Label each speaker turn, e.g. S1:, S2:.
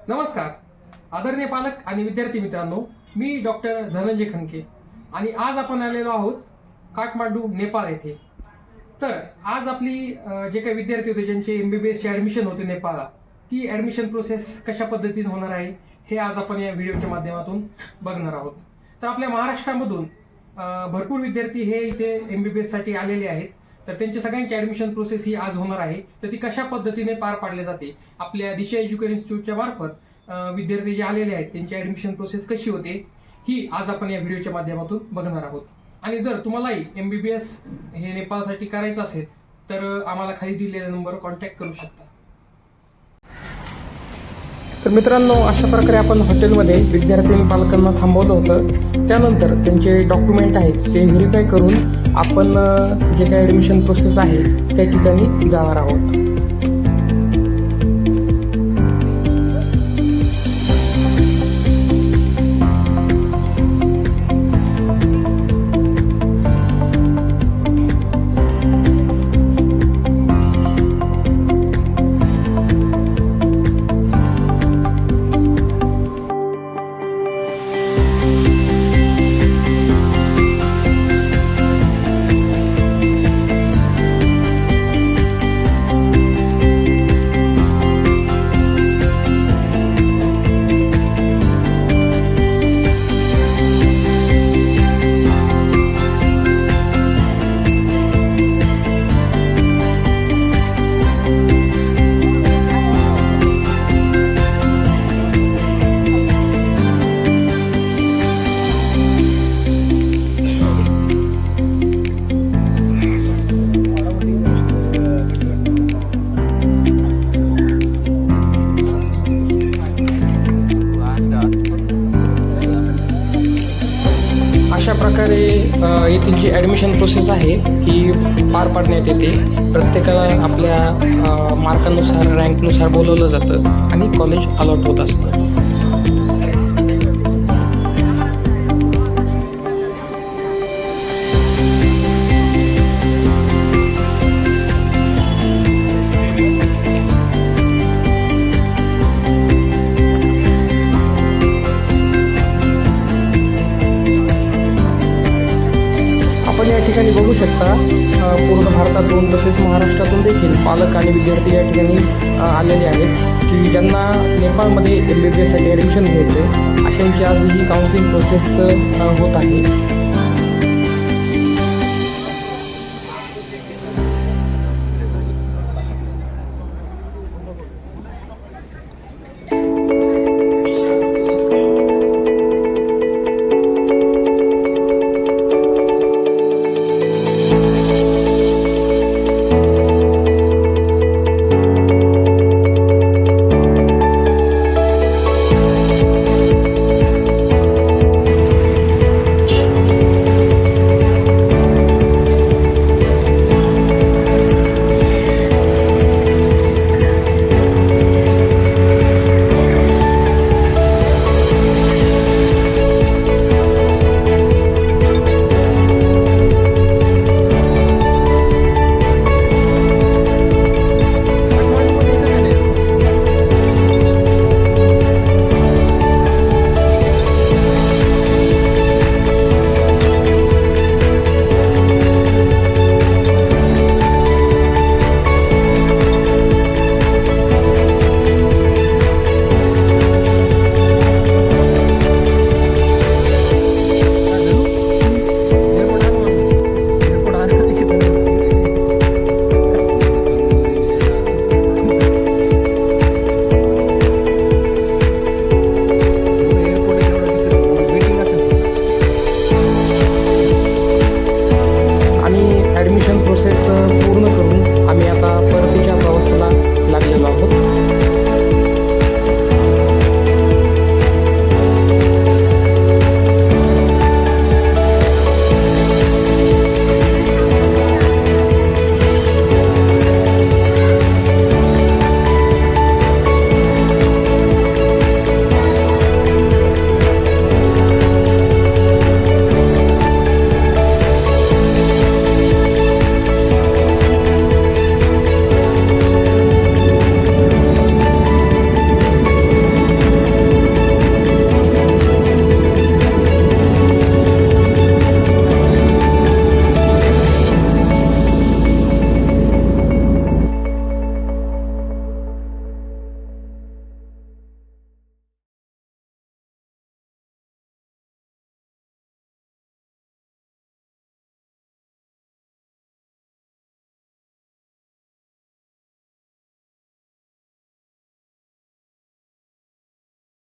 S1: नमस्कार आदरणीय पालक आणि विद्यार्थी मित्रांनो, मी डॉक्टर धनंजय खनके आणि आज आपण आलेलो आहोत काठमांडू नेपाळ येथे। तर आज आपली जे काही विद्यार्थी होते ज्यांचे MBBSचे ॲडमिशन होते नेपाळला, ती ॲडमिशन प्रोसेस कशा पद्धतीने होणार आहे हे आज आपण या व्हिडिओच्या माध्यमातून बघणार आहोत। तर आपल्या महाराष्ट्रामधून भरपूर विद्यार्थी हे इथे MBBSसाठी आलेले आहेत। तर त्यांची सगळ्यांची ॲडमिशन प्रोसेस ही आज होणार आहे। तर ती कशा पद्धतीने पार पाडली जाते, आपल्या दिशा एज्युकेशन इन्स्टिट्यूटच्या मार्फत विद्यार्थी जे आलेले आहेत त्यांची ॲडमिशन प्रोसेस कशी होते ही आज आपण या व्हिडिओच्या माध्यमातून बघणार आहोत। आणि जर तुम्हालाही MBBS हे नेपाळसाठी करायचं असेल तर आम्हाला खाली दिलेल्या नंबरवर कॉन्टॅक्ट करू शकता। तर मित्रांनो, अशा प्रकारे आपण हॉटेलमध्ये विद्यार्थी आणि पालकांना थांबवलं होतं। त्यानंतर त्यांचे डॉक्युमेंट आहेत ते व्हेरीफाय करून आपण जे काही ॲडमिशन प्रोसेस आहे त्या ठिकाणी जाणार आहोत। अशा प्रकारे येथील जी ॲडमिशन प्रोसेस आहे ही पार पाडण्यात येते। प्रत्येकाला आपल्या मार्कानुसार रँकनुसार बोलवलं जातं आणि कॉलेज अलॉट होत असतं। आपण या ठिकाणी बघू शकता पूर्ण भारतातून तसेच महाराष्ट्रातून देखील पालक आणि विद्यार्थी या ठिकाणी आलेले आहेत की ज्यांना नेपाळमध्ये MBBSसाठी ॲडमिशन घ्यायचं आहे, अशांची आज ही काउन्सिलिंग प्रोसेस होत आहे।